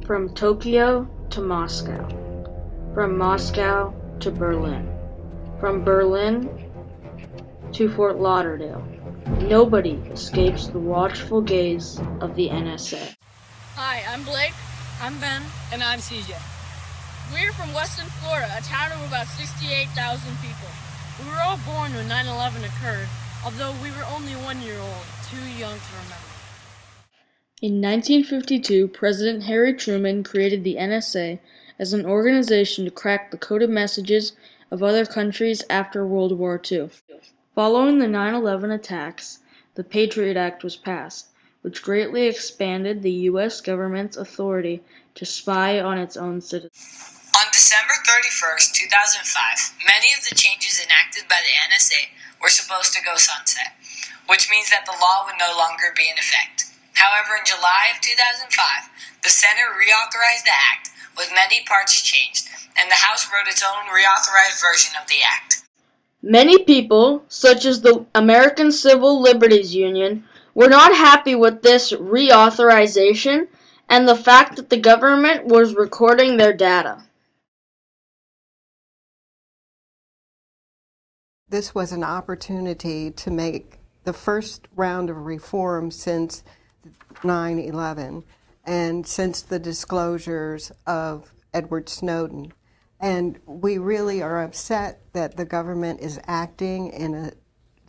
From Tokyo to Moscow, from Moscow to Berlin, from Berlin to Fort Lauderdale. Nobody escapes the watchful gaze of the NSA. Hi, I'm Blake. I'm Ben. And I'm CJ. We're from Weston, Florida, a town of about 68,000 people. We were all born when 9/11 occurred, although we were only 1 year old, too young to remember. In 1952, President Harry Truman created the NSA as an organization to crack the coded messages of other countries after World War II. Following the 9/11 attacks, the Patriot Act was passed, which greatly expanded the U.S. government's authority to spy on its own citizens. On December 31st, 2005, many of the changes enacted by the NSA were supposed to go sunset, which means that the law would no longer be in effect. However, in July of 2005, the Senate reauthorized the act, with many parts changed, and the House wrote its own reauthorized version of the act. Many people, such as the American Civil Liberties Union, were not happy with this reauthorization and the fact that the government was recording their data. This was an opportunity to make the first round of reform since 9/11 and since the disclosures of Edward Snowden. And we really are upset that the government is acting in a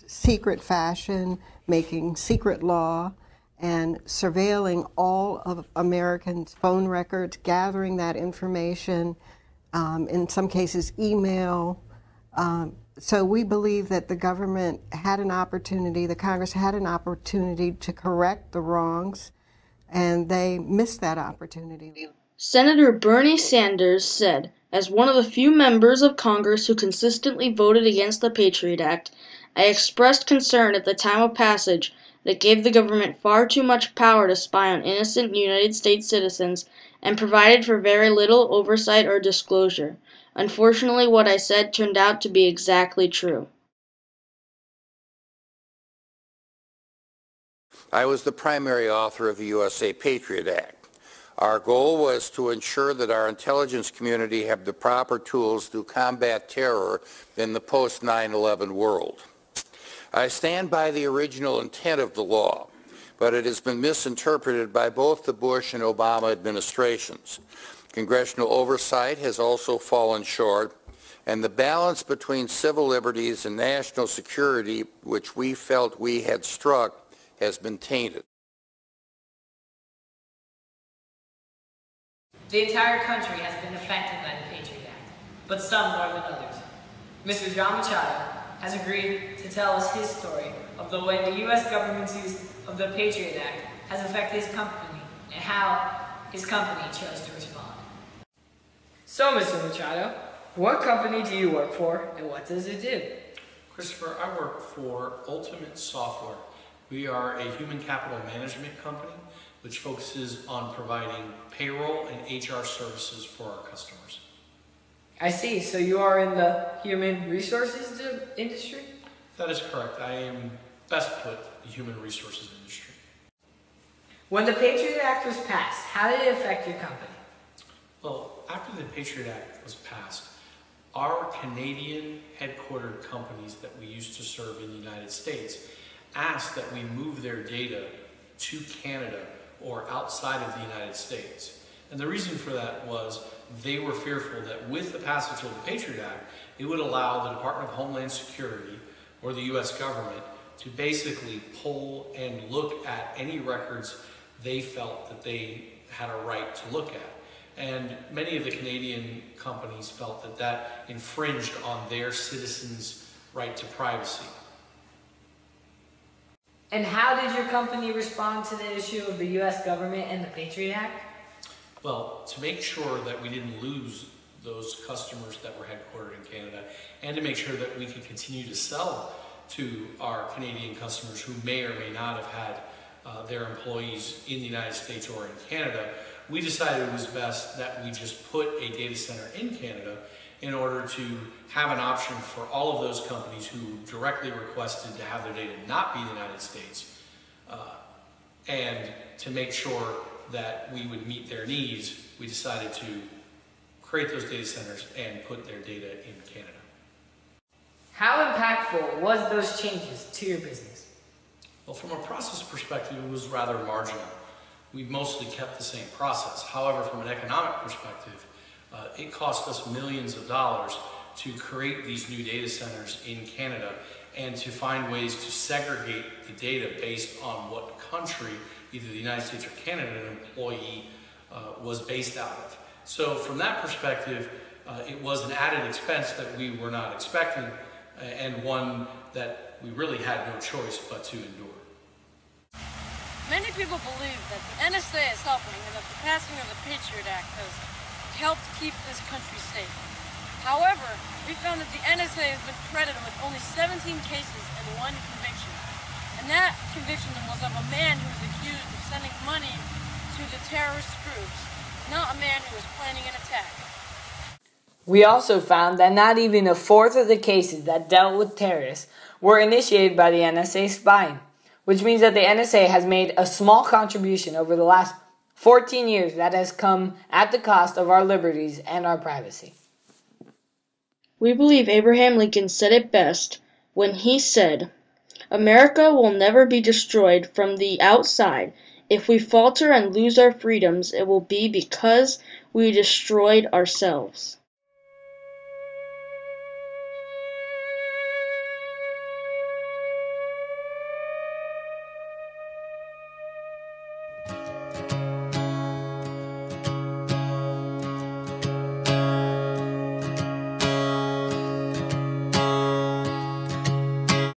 secret fashion, making secret law, and surveilling all of Americans' phone records, gathering that information, in some cases email. So we believe that the government had an opportunity, the Congress had an opportunity to correct the wrongs, and they missed that opportunity. Senator Bernie Sanders said, as one of the few members of Congress who consistently voted against the Patriot Act, I expressed concern at the time of passage that gave the government far too much power to spy on innocent United States citizens and provided for very little oversight or disclosure. Unfortunately, what I said turned out to be exactly true. I was the primary author of the USA Patriot Act. Our goal was to ensure that our intelligence community had the proper tools to combat terror in the post-9/11 world. I stand by the original intent of the law, but it has been misinterpreted by both the Bush and Obama administrations. Congressional oversight has also fallen short, and the balance between civil liberties and national security, which we felt we had struck, has been tainted. The entire country has been affected by the Patriot Act, but some more than others. Mr. John Machado has agreed to tell us his story of the way the U.S. government's use of the Patriot Act has affected his company and how his company chose to respond. So, Mr. Machado, what company do you work for and what does it do? Christopher, I work for Ultimate Software. We are a human capital management company which focuses on providing payroll and HR services for our customers. I see. So you are in the human resources industry? That is correct. I am best put the human resources industry. When the Patriot Act was passed, how did it affect your company? Well, after the Patriot Act was passed, our Canadian headquartered companies that we used to serve in the United States asked that we move their data to Canada or outside of the United States. And the reason for that was they were fearful that with the passage of the Patriot Act, it would allow the Department of Homeland Security or the U.S. government to basically pull and look at any records they felt that they had a right to look at. And many of the Canadian companies felt that that infringed on their citizens' right to privacy. And how did your company respond to the issue of the U.S. government and the Patriot Act? Well, to make sure that we didn't lose those customers that were headquartered in Canada, and to make sure that we could continue to sell to our Canadian customers who may or may not have had their employees in the United States or in Canada, we decided it was best that we just put a data center in Canada in order to have an option for all of those companies who directly requested to have their data not be in the United States, and to make sure that we would meet their needs, we decided to create those data centers and put their data in Canada. How impactful was those changes to your business? Well, from a process perspective, it was rather marginal. We mostly kept the same process. However, from an economic perspective, it cost us millions of dollars to create these new data centers in Canada and to find ways to segregate the data based on what country, either the United States or Canada, an employee was based out of. So from that perspective, it was an added expense that we were not expecting and one that we really had no choice but to endure. Many people believe that the NSA is helping and that the passing of the Patriot Act has helped keep this country safe. However, we found that the NSA has been credited with only 17 cases and 1 conviction. And that conviction was of a man who was accused of sending money to the terrorist groups, not a man who was planning an attack. We also found that not even a fourth of the cases that dealt with terrorists were initiated by the NSA spying, which means that the NSA has made a small contribution over the last 14 years that has come at the cost of our liberties and our privacy. We believe Abraham Lincoln said it best when he said, "America will never be destroyed from the outside. If we falter and lose our freedoms, it will be because we destroyed ourselves."